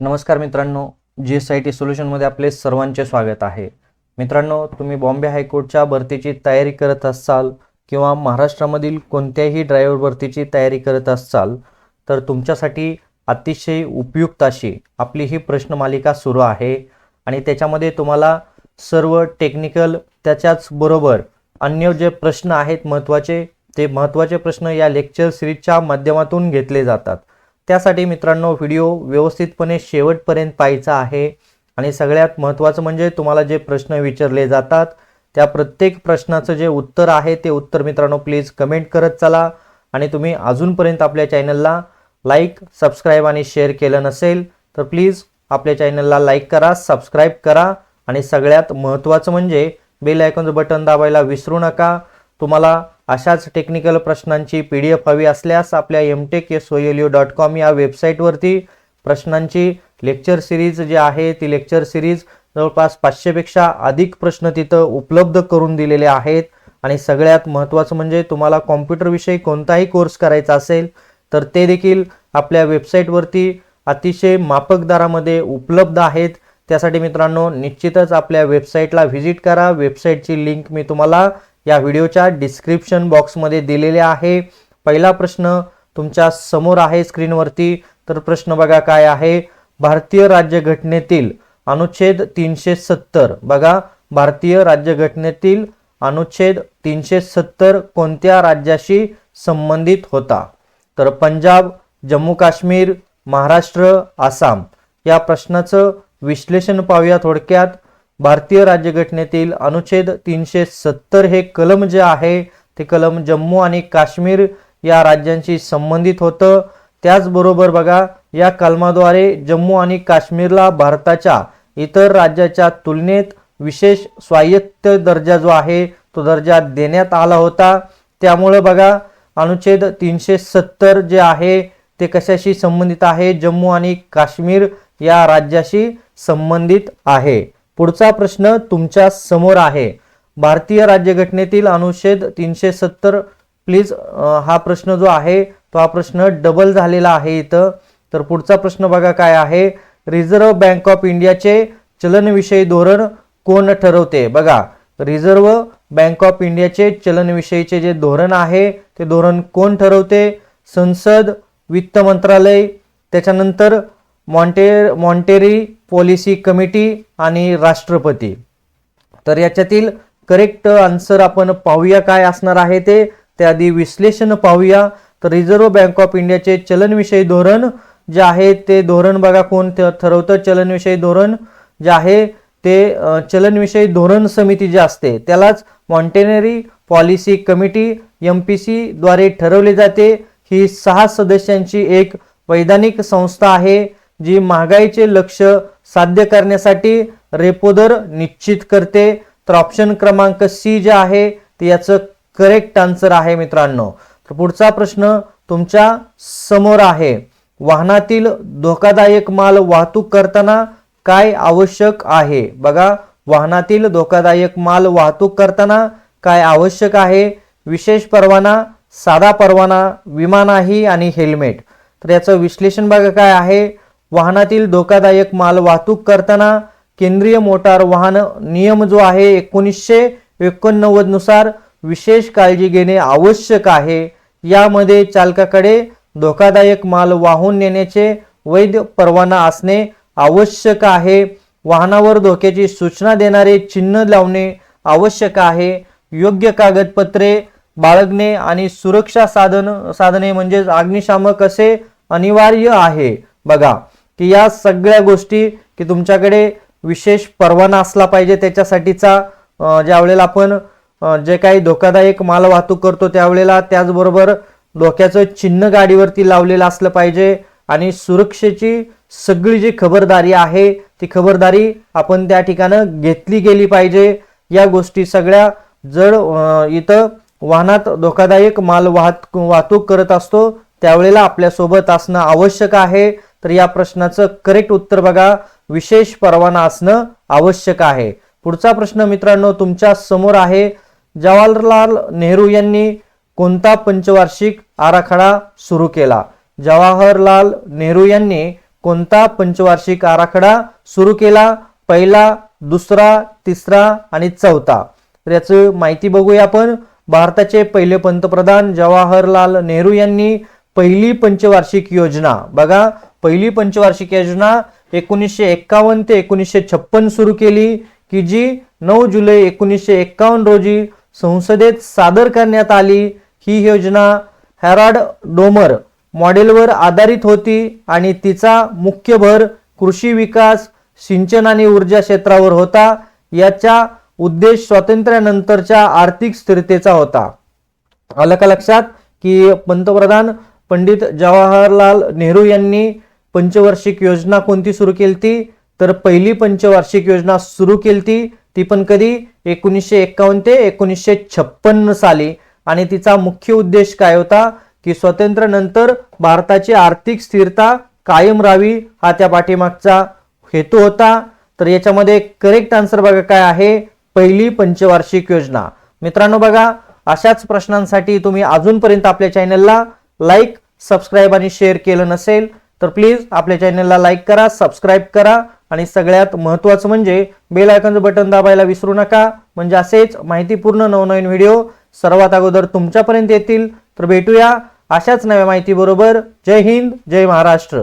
नमस्कार मित्रांनो, GSIT सोल्युशनमध्ये आपले सर्वांचे स्वागत आहे. मित्रांनो, तुम्ही बॉम्बे हायकोर्टच्या भरतीची तयारी करत असाल किंवा महाराष्ट्रामधील कोणत्याही ड्रायव्हर भरतीची तयारी करत असाल तर तुमच्यासाठी अतिशय उपयुक्त अशी आपली ही प्रश्नमालिका सुरू आहे आणि त्याच्यामध्ये तुम्हाला सर्व टेक्निकल त्याच्याच बरोबर अन्य जे प्रश्न आहेत महत्त्वाचे प्रश्न या लेक्चर सिरीजच्या माध्यमातून घेतले जातात. त्यासाठी मित्रांनो व्हिडिओ व्यवस्थितपणे शेवटपर्यंत पाहायचा आहे आणि सगळ्यात महत्त्वाचं म्हणजे तुम्हाला जे प्रश्न विचारले जातात त्या प्रत्येक प्रश्नाचं जे उत्तर आहे ते उत्तर मित्रांनो प्लीज कमेंट करत चला. आणि तुम्ही अजूनपर्यंत आपल्या चॅनलला लाईक, सबस्क्राईब आणि शेअर केलं नसेल तर प्लीज आपल्या चॅनलला लाईक करा, सबस्क्राईब करा आणि सगळ्यात महत्त्वाचं म्हणजे बेल आयकॉनचं बटन दाबायला विसरू नका. तुम्हाला अशाच टेक्निकल प्रश्नांची PDF हवी असल्यास आपल्या mtechsolu.com या वेबसाईटवरती प्रश्नांची लेक्चर सिरीज जी आहे ती लेक्चर सिरीज जवळपास 500 पेक्षा अधिक प्रश्न तिथं उपलब्ध करून दिलेले आहेत. आणि सगळ्यात महत्त्वाचं म्हणजे तुम्हाला कॉम्प्युटर विषयी कोणताही कोर्स करायचा असेल तर ते देखील आपल्या वेबसाईटवरती अतिशय माफक दरामध्ये उपलब्ध आहेत. त्यासाठी मित्रांनो निश्चितच आपल्या वेबसाईटला व्हिजिट करा. वेबसाईटची लिंक मी तुम्हाला या व्हिडिओच्या डिस्क्रिप्शन बॉक्समध्ये दिलेले आहे. पहिला प्रश्न तुमच्या समोर आहे स्क्रीनवरती. तर प्रश्न बघा काय आहे. भारतीय राज्यघटनेतील अनुच्छेद 370 बघा, भारतीय राज्यघटनेतील अनुच्छेद 370 कोणत्या राज्याशी संबंधित होता? तर पंजाब, जम्मू काश्मीर, महाराष्ट्र, आसाम. या प्रश्नाचं विश्लेषण पाहूया थोडक्यात. भारतीय राज्यघटनेतील अनुच्छेद 370 हे कलम जे आहे ते कलम जम्मू आणि काश्मीर या राज्यांशी संबंधित होतं. त्याचबरोबर बघा या कलमाद्वारे जम्मू आणि काश्मीरला भारताच्या इतर राज्याच्या तुलनेत विशेष स्वायत्त दर्जा जो आहे तो दर्जा देण्यात आला होता. त्यामुळे बघा अनुच्छेद 370 जे आहे ते कशाशी संबंधित आहे? जम्मू आणि काश्मीर या राज्याशी संबंधित आहे. पुढचा प्रश्न तुमच्या समोर आहे. भारतीय राज्यघटनेतील अनुच्छेद 370 प्लीज हा प्रश्न जो आहे तो हा प्रश्न डबल झालेला आहे इथं. तर पुढचा प्रश्न बघा काय आहे. रिझर्व्ह बँक ऑफ इंडियाचे चलनविषयी धोरण कोण ठरवते? बघा रिझर्व्ह बँक ऑफ इंडियाचे चलनविषयीचे जे धोरण आहे ते धोरण कोण ठरवते? संसद, वित्त मंत्रालय, त्याच्यानंतर मॉनिटरी पॉलिसी कमिटी आणि राष्ट्रपती. तर याच्यातील करेक्ट आन्सर आपण पाहूया काय असणार आहे ते. त्याआधी विश्लेषण पाहूया. तर रिझर्व्ह बँक ऑफ इंडियाचे चलनविषयी धोरण जे आहे ते धोरण बघा कोण ठरवतं? चलनविषयी धोरण जे आहे ते चलनविषयी धोरण समिती जी असते त्यालाच मॉनिटरी पॉलिसी कमिटी MPC द्वारे ठरवले जाते. ही 6 सदस्यांची एक वैधानिक संस्था आहे जी महागाईचे लक्ष्य साध्य करण्यासाठी रेपो दर निश्चित करते. तर ऑप्शन क्रमांक C जे आहे ते याचं करेक्ट आन्सर आहे मित्रांनो. तर पुढचा प्रश्न तुमच्या समोर आहे. वाहनातील धोकादायक माल वाहतूक करताना काय आवश्यक आहे? बघा वाहनातील धोकादायक माल वाहतूक करताना काय आवश्यक आहे? विशेष परवाना, साधा परवाना, विमा नाही आणि हेल्मेट. तर याचं विश्लेषण बघा काय आहे. वाहनातील धोकादायक माल वाहतूक करताना केंद्रीय मोटार वाहन नियम जो आहे 1989 नुसार विशेष काळजी घेणे आवश्यक आहे. यामध्ये चालकाकडे धोकादायक माल वाहून नेण्याचे वैध परवाना असणे आवश्यक आहे. वाहनावर धोक्याची सूचना देणारे चिन्ह लावणे आवश्यक आहे. योग्य कागदपत्रे बाळगणे आणि सुरक्षा साधने म्हणजे अग्निशामक असे अनिवार्य आहे. बघा की या सगळ्या गोष्टी की तुमच्याकडे विशेष परवाना असला पाहिजे त्याच्यासाठीचा ज्या वेळेला आपण जे काही धोकादायक माल वाहतूक करतो त्यावेळेला, त्याचबरोबर धोक्याचं चिन्ह गाडीवरती लावलेलं असलं पाहिजे आणि सुरक्षेची सगळी जी खबरदारी आहे ती खबरदारी आपण त्या ठिकाणी घेतली गेली पाहिजे. या गोष्टी सगळ्या जर इथं वाहनात धोकादायक माल वाहतूक करत असतो त्यावेळेला आपल्यासोबत असणं आवश्यक आहे. तर या प्रश्नाचं करेक्ट उत्तर बघा विशेष परवाना असणं आवश्यक आहे. पुढचा प्रश्न मित्रांनो तुमच्या समोर आहे. जवाहरलाल नेहरू यांनी कोणता पंचवार्षिक आराखडा सुरू केला? जवाहरलाल नेहरू यांनी कोणता पंचवार्षिक आराखडा सुरू केला? पहिला, दुसरा, तिसरा आणि चौथा. तर याची माहिती बघूया आपण. भारताचे पहिले पंतप्रधान जवाहरलाल नेहरू यांनी पहिली पंचवार्षिक योजना, बघा पहिली पंचवार्षिक योजना 1951 ते 1956 सुरू केली, की जी 9 जुलै 1951 रोजी संसदेत सादर करण्यात आली. ही योजना हॅरॉल्ड डोमर मॉडेलवर आधारित होती आणि तिचा मुख्य भर कृषी विकास, सिंचन आणि ऊर्जा क्षेत्रावर होता. याचा उद्देश स्वातंत्र्यानंतरच्या आर्थिक स्थिरतेचा होता. आलं का लक्षात की पंतप्रधान पंडित जवाहरलाल नेहरू यांनी पंचवार्षिक योजना कोणती सुरू केली? तर पहिली पंचवार्षिक योजना सुरू केली, ती पण कधी? 1951 ते 1956 साली. आणि तिचा मुख्य उद्देश काय होता? की स्वातंत्र्यानंतर भारताची आर्थिक स्थिरता कायम राहावी, हा त्या पाठीमागचा हेतू होता. तर याच्यामध्ये करेक्ट आन्सर बघा काय आहे? पहिली पंचवार्षिक योजना. मित्रांनो बघा, अशाच प्रश्नांसाठी तुम्ही अजूनपर्यंत आपल्या चॅनलला लाईक, सबस्क्राईब आणि शेअर केलं नसेल तर प्लीज आपल्या चॅनलला लाईक करा, सबस्क्राईब करा आणि सगळ्यात महत्त्वाचं म्हणजे बेल आयकॉनचं बटन दाबायला विसरू नका, म्हणजे असेच माहितीपूर्ण नवनवीन व्हिडिओ सर्वात अगोदर तुमच्यापर्यंत येतील. तर भेटूया अशाच नव्या माहिती बरोबर. जय हिंद, जय महाराष्ट्र.